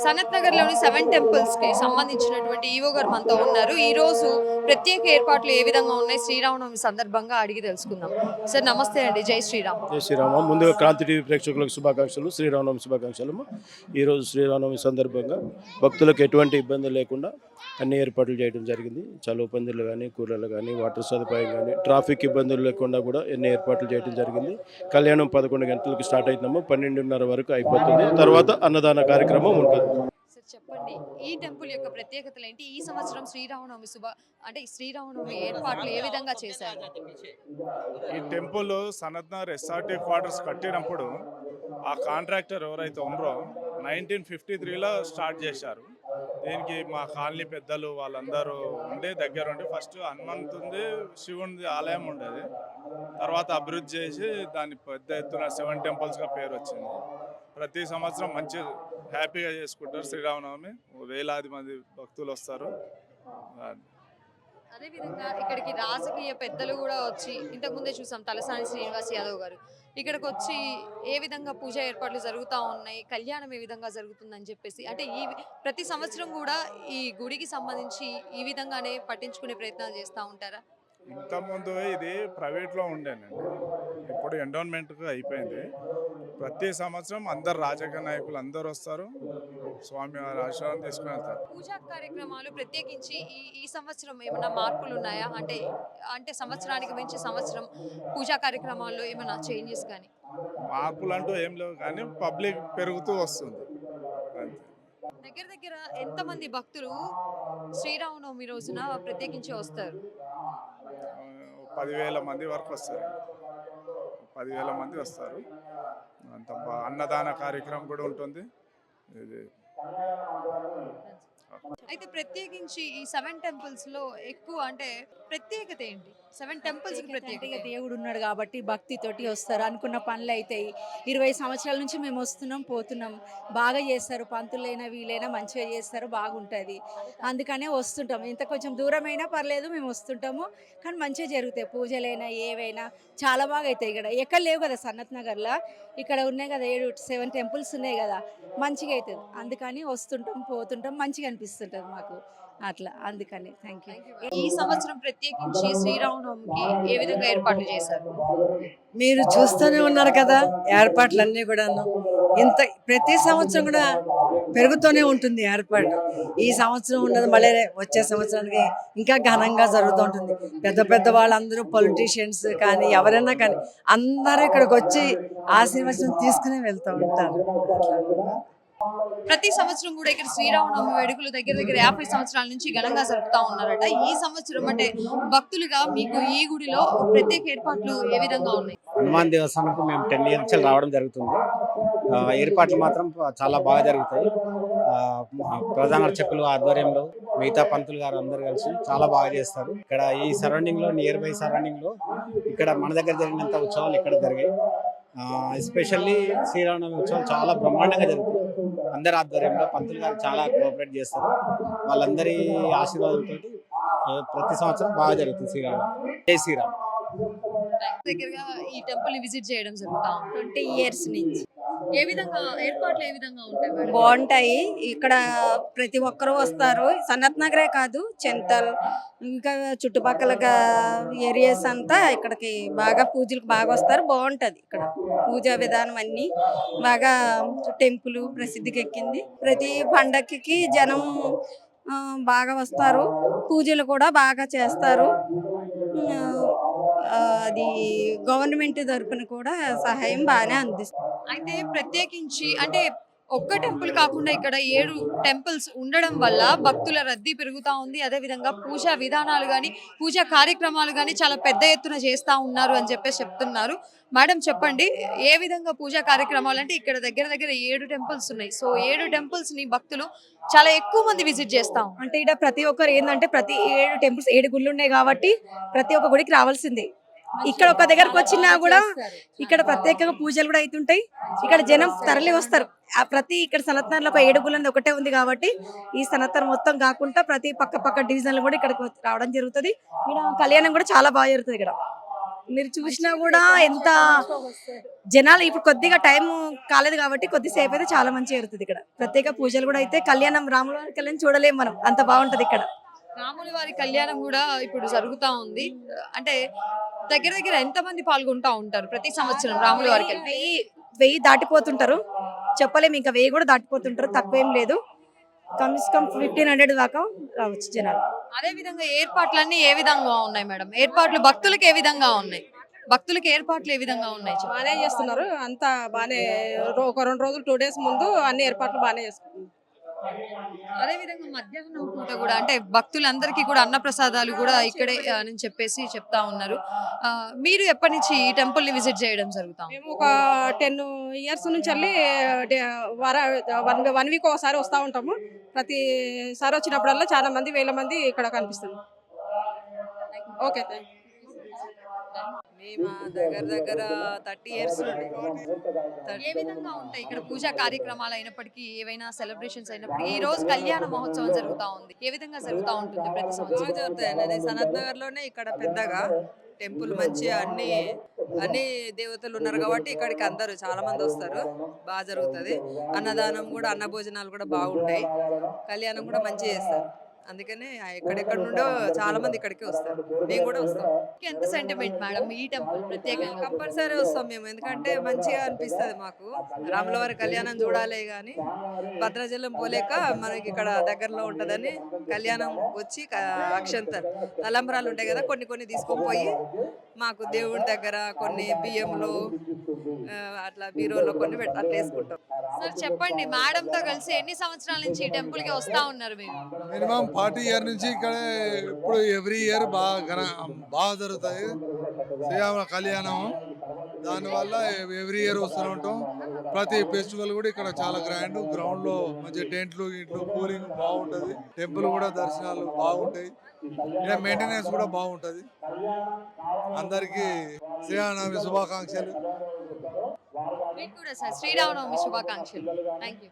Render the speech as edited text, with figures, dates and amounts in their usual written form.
సనత్ నగర్‌లోని 7 టెంపుల్స్‌కి సంబంధించినటువంటి ఈవో గారు మనతో ఉన్నారు. ఈరోజు ప్రత్యేక ఏర్పాట్లు ఏ విధంగా ఉన్నాయి శ్రీరామనవమి సందర్భంగా అడిగి తెలుసుకుందాం. సార్ నమస్తే అండి. జై శ్రీరామ్. జై శ్రీరామ. ముందుగా క్రాంతి టీవీ ప్రేక్షకులకు శుభాకాంక్షలు, శ్రీరామనవమి శుభాకాంక్షలు. ఈరోజు శ్రీరామనవమి సందర్భంగా భక్తులకు ఎటువంటి ఇబ్బంది లేకుండా అన్ని ఏర్పాట్లు చేయడం జరిగింది. చలువ పందిర్లు కానీ, కూలర్లు కానీ, వాటర్ సదుపాయం కానీ, ట్రాఫిక్ ఇబ్బందులు లేకుండా కూడా ఎన్ని ఏర్పాట్లు చేయడం జరిగింది. కళ్యాణం 11 గంటలకు స్టార్ట్ అవుతున్నాము, 12:30 వరకు అయిపోతుంది. తర్వాత అన్నదాన కార్యక్రమం ఉంటుంది. సార్ చెప్పండి. ఈ టెంపుల్ యొక్క ప్రత్యేకతలు ఏంటి? ఈ సంవత్సరం శ్రీరామనవమి అంటే ఈ శ్రీరామనవమి ఏర్పాట్లు ఏ విధంగా చేశారు? ఈ టెంపుల్ సనత్నగర్ ఎస్ఆర్టీ క్వార్టర్స్ కట్టినప్పుడు ఆ కాంట్రాక్టర్ ఎవరైతే ఉన్నారో 1953లో స్టార్ట్ చేశారు. దీనికి మా కాలనీ పెద్దలు వాళ్ళందరూ ఉండే దగ్గర ఉండి ఫస్ట్ హనుమంతుంది శివుని ఆలయం ఉండేది. తర్వాత అభివృద్ధి చేసి దాన్ని పెద్ద ఎత్తున 7 టెంపుల్స్గా పేరు వచ్చింది. ప్రతి సంవత్సరం మంచి హ్యాపీగా చేసుకుంటారు శ్రీరామనవమి. వేలాది మంది భక్తులు వస్తారు. అదేవిధంగా ఇక్కడికి రాజకీయ పెద్దలు కూడా వచ్చి ఇంతకుముందే చూసాం తలసాని శ్రీనివాస్ యాదవ్ గారు ఇక్కడికి వచ్చి ఏ విధంగా పూజ ఏర్పాట్లు జరుగుతూ ఉన్నాయి, కళ్యాణం ఏ విధంగా జరుగుతుందని చెప్పేసి అంటే ప్రతి సంవత్సరం కూడా ఈ గుడికి సంబంధించి ఈ విధంగానే పట్టించుకునే ప్రయత్నాలు చేస్తూ ఉంటారా? ఇంతకుముందు ఇది ప్రైవేట్లో ఉండేనండి, ఇప్పుడు ఎండోన్మెంట్గా అయిపోయింది. ప్రతి సంవత్సరం అందరు రాజకీయ నాయకులు అందరు వస్తారు, స్వామి వారి ఆశీర్వాదం తీసుకుని వెళ్తారు. పూజా కార్యక్రమాలు ప్రత్యేకించి ఈ సంవత్సరం ఏమైనా మార్పులు ఉన్నాయా? అంటే అంటే సంవత్సరానికి మించి సంవత్సరం పూజా కార్యక్రమాల్లో ఏమైనా చేంజెస్ కానీ? మార్పులు అంటూ ఏం లేవు, కానీ పబ్లిక్ పెరుగుతూ వస్తుంది అంతే. దగ్గర దగ్గర ఎంతమంది భక్తులు శ్రీరామనవమి రోజున ప్రత్యేకించి వస్తారు? 10,000 మంది వరకు వస్తారు. 10,000 మంది వస్తారు. అంత అన్నదాన కార్యక్రమం కూడా ఉంటుంది. ఇది అయితే ప్రత్యేకించి ఈ 7 టెంపుల్స్ లో ఎక్కువ అంటే ప్రత్యేకత ఏంటి? 7 టెంపుల్స్ కి ప్రత్యేకత ఇక దేవుడు ఉన్నాడు కాబట్టి భక్తితోటి వస్తారు, అనుకున్న పనులు అవుతాయి. 20 సంవత్సరాల నుంచి మేము వస్తున్నాం పోతున్నాం, బాగా చేస్తారు, పంతులైనా వీలైనా మంచిగా చేస్తారు, బాగుంటుంది. అందుకనే వస్తుంటాం. ఇంత కొంచెం దూరమైనా పర్లేదు మేము వస్తుంటాము, కానీ మంచిగా జరుగుతాయి పూజలైనా ఏవైనా చాలా బాగా అవుతాయి. ఇక్కడ ఎక్కడ లేవు కదా సనత్ నగర్లో, ఇక్కడ ఉన్నాయి కదా 7 టెంపుల్స్ ఉన్నాయి కదా, మంచిగా అవుతుంది. అందుకని వస్తుంటాం పోతుంటాం, మంచిగా అనిపిస్తుంటుంది మాకు అట్లా. అందుకని థ్యాంక్ యూ. ఈ సంవత్సరం ప్రత్యేకించి శ్రీరామనవమికి ఏ విధంగా ఏర్పాట్లు చేశారు? మీరు చూస్తూనే ఉన్నారు కదా ఏర్పాట్లన్నీ కూడాను. ఇంత ప్రతి సంవత్సరం కూడా పెరుగుతూనే ఉంటుంది ఏర్పాటు. ఈ సంవత్సరం ఉన్నది మళ్ళీ వచ్చే సంవత్సరానికి ఇంకా ఘనంగా జరుగుతూ ఉంటుంది. పెద్ద పెద్ద వాళ్ళందరూ పొలిటీషియన్స్ కానీ ఎవరైనా కానీ అందరూ ఇక్కడికి వచ్చి ఆశీర్వచనం తీసుకుని వెళ్తూ ఉంటారు. ప్రతి సంవత్సరం కూడా ఇక్కడ శ్రీరామనవమి వేడుకలు దగ్గర దగ్గర 50 సంవత్సరాల నుంచి ఘనంగా జరుపుతా ఉన్నారట. ఈ సంవత్సరం అంటే భక్తులుగా మీకు ఈ గుడిలో ప్రత్యేక ఏర్పాట్లు ఏ విధంగా ఉన్నాయి? హనుమాన్ దేవస్థానంకు మేము 10 ఇయర్స్ నుంచి రావడం జరుగుతుంది. ఏర్పాట్లు మాత్రం చాలా బాగా జరుగుతాయి. ప్రధాన అర్చకులు ఆధ్వర్యంలో మిగతా పంతులు గారు అందరు కలిసి చాలా బాగా చేస్తారు. ఇక్కడ ఈ సరౌండింగ్ లో నియర్ బై సరౌండింగ్ లో ఇక్కడ మన దగ్గర జరిగినంత ఉత్సవాలు ఇక్కడ జరిగాయి. ఎస్పెషల్లీ శ్రీరామనవమి ఉత్సవాలు చాలా బ్రహ్మాండంగా జరుగుతాయి. అందరి ఆధ్వర్యంలో పంతులు గారు చాలా కోఆపరేట్ చేస్తారు. వాళ్ళందరి ఆశీర్వాదంతో ప్రతి సంవత్సరం బాగా జరుగుతుంది శ్రీరామనవమి. జై శ్రీరామ్. దగ్గరగా ఈ టెంపుల్ ని విజిట్ చేయడం జరుగుతా ఉంది 20 years నుంచి. ఏ విధంగా ఏర్పాట్లు ఏ విధంగా ఉంటాయి మేడం? బాగుంటాయి. ఇక్కడ ప్రతి ఒక్కరూ వస్తారు. సనత్ నగరే కాదు, చింతల్ ఇంకా చుట్టుపక్కల ఏరియాస్ అంతా ఇక్కడికి బాగా పూజలకు బాగా వస్తారు. బాగుంటది ఇక్కడ పూజా విధానం అన్ని బాగా. టెంపుల్ ప్రసిద్ధికి ఎక్కింది. ప్రతి పండక్కి జనం బాగా వస్తారు, పూజలు కూడా బాగా చేస్తారు. అది గవర్నమెంట్ తరపున కూడా సహాయం బాగానే అందిస్తుంది. అయితే ప్రత్యేకించి అంటే ఒక్క టెంపుల్ కాకుండా ఇక్కడ 7 టెంపుల్స్ ఉండడం వల్ల భక్తుల రద్దీ పెరుగుతా ఉంది. అదే విధంగా పూజా విధానాలు కానీ పూజా కార్యక్రమాలు కానీ చాలా పెద్ద ఎత్తున చేస్తా ఉన్నారు అని చెప్పేసి చెప్తున్నారు. మేడం చెప్పండి, ఏ విధంగా పూజా కార్యక్రమాలు అంటే ఇక్కడ దగ్గర దగ్గర 7 టెంపుల్స్ ఉన్నాయి. సో 7 టెంపుల్స్ ని భక్తులు చాలా ఎక్కువ మంది విజిట్ చేస్తాం. అంటే ఇక్కడ ప్రతి ఒక్కరు ఏంటంటే ప్రతి 7 టెంపుల్స్ 7 గుళ్ళు ఉన్నాయి కాబట్టి ప్రతి ఒక్క గుడికి రావాల్సిందే. ఇక్కడ ఒక దగ్గరకు వచ్చినా కూడా ఇక్కడ ప్రత్యేకంగా పూజలు కూడా అవుతుంటాయి. ఇక్కడ జనం తరలి వస్తారు. ప్రతి ఇక్కడ సనత్నగర్లో ఒక 7 గుళ్ళు ఒకటే ఉంది కాబట్టి ఈ సనత్నగర్ మొత్తం కాకుండా ప్రతి పక్క డివిజన్లు కూడా ఇక్కడికి రావడం జరుగుతుంది. ఇక్కడ కళ్యాణం కూడా చాలా బాగా జరుగుతుంది ఇక్కడ. మీరు చూసినా కూడా ఎంత జనాలు ఇప్పుడు కొద్దిగా టైం కాలేదు కాబట్టి కొద్దిసేపు అయితే చాలా మంచిగా జరుగుతుంది ఇక్కడ. ప్రత్యేక పూజలు కూడా అయితే కళ్యాణం రాముల వారి కళ్యాణం చూడలేము మనం, అంత బాగుంటది ఇక్కడ. రాముని వారి కళ్యాణం కూడా ఇప్పుడు జరుగుతా ఉంది. అంటే దగ్గర దగ్గర ఎంత మంది పాల్గొంటా ఉంటారు ప్రతి సంవత్సరం రాముల వారి కళ్యాణం? 1000 దాటిపోతుంటారు, చెప్పలేము, ఇంకా 1000 కూడా దాటిపోతుంటారు, తక్కువేం లేదు. కమ్స్ కమ్ 1500 దాకా రావచ్చు జనాలు. అదే విధంగా ఏర్పాట్లన్నీ ఏ విధంగా ఉన్నాయి మేడం? ఏర్పాట్లు భక్తులకు ఏ విధంగా ఉన్నాయి? భక్తులకు ఏర్పాట్లు ఏ విధంగా ఉన్నాయి? చెప్పండి. బాగానే చేస్తున్నారు, అంతా బాగానే. ఒక 2 రోజులు 2 డేస్ ముందు అన్ని ఏర్పాట్లు బాగానే చేసుకుంటున్నారు. అదే విధంగా మధ్యాహ్నం పూట కూడా అంటే భక్తులందరికీ కూడా అన్నప్రసాదాలు కూడా ఇక్కడే అని చెప్పేసి చెప్తా ఉన్నారు. మీరు ఎప్పటి నుంచి ఈ టెంపుల్ ని విజిట్ చేయడం జరుగుతాం? మేము ఒక 10 ఇయర్స్ నుంచి వెళ్ళి వన్ వీక్ ఒకసారి వస్తూ ఉంటాము. ప్రతిసారి వచ్చినప్పుడల్లా చాలా మంది, వేల మంది ఇక్కడ కనిపిస్తుంది. Okay, thank you. మేము దగ్గర దగ్గర 30 ఇయర్స్ ఏ విధంగా ఉంటాయి ఇక్కడ పూజా కార్యక్రమాలు అయినప్పటికీ, ఏవైనా సెలబ్రేషన్స్ అయినప్పటికీ? ఈ రోజు కళ్యాణ మహోత్సవం జరుగుతా ఉంది, ఏ విధంగా జరుగుతా ఉంటుంది ప్రతి బాగా సంవత్సరం? జరుగుతాయండి. సనత్ నగర్ లోనే ఇక్కడ పెద్దగా టెంపుల్ మంచిగా అన్ని దేవతలు ఉన్నారు కాబట్టి ఇక్కడికి అందరూ చాలా మంది వస్తారు. బాగా జరుగుతుంది. అన్నదానం కూడా, అన్న భోజనాలు కూడా బాగుంటాయి. కళ్యాణం కూడా మంచిగా చేస్తారు. అందుకనే ఎక్కడెక్కడ నుండో చాలా మంది ఇక్కడికి వస్తారు. మేము కూడా వస్తాం. ఎంత సెంటిమెంట్ మేడం ఈ టెంపుల్ ప్రత్యేకంగా? కంపల్సరీ వస్తాం మేము, ఎందుకంటే మంచిగా అనిపిస్తుంది మాకు. రాముల వారి కళ్యాణం చూడాలి కానీ భద్రాచలం పోలేక మనకి ఇక్కడ దగ్గరలో ఉంటుందని కళ్యాణం వచ్చి అక్షంతలు తలంబ్రాలు ఉంటాయి కదా, కొన్ని కొన్ని తీసుకొని పోయి మాకు దేవుడి దగ్గర కొన్ని బియ్యంలో అట్లా బీరోలో కొన్ని అట్లా వేసుకుంటాం. సార్ చెప్పండి, మేడం తో కలిసి ఎన్ని సంవత్సరాల నుంచి ఈ టెంపుల్ కి వస్తా ఉన్నారు మీరు? మినిమం 40 ఇయర్ నుంచి ఇక్కడ ఇప్పుడు ఎవ్రీ ఇయర్ బాగా జరుగుతుంది శ్రీరామ కళ్యాణం. దానివల్ల ఎవ్రీ ఇయర్ వస్తూనే ఉంటాం. ప్రతి ఫెస్టివల్ కూడా ఇక్కడ చాలా గ్రాండ్, గ్రౌండ్ లో మంచి టెంట్లు ఇంట్లో కూలింగ్ బాగుంటది. టెంపుల్ కూడా దర్శనాలు బాగుంటాయి. ఇక్కడ మెయింటెనెన్స్ కూడా బాగుంటది. అందరికీ శ్రీరామనవమి శుభాకాంక్షలు. మీకు కూడా సార్ శ్రీరామనవమి శుభాకాంక్షలు. Thank you.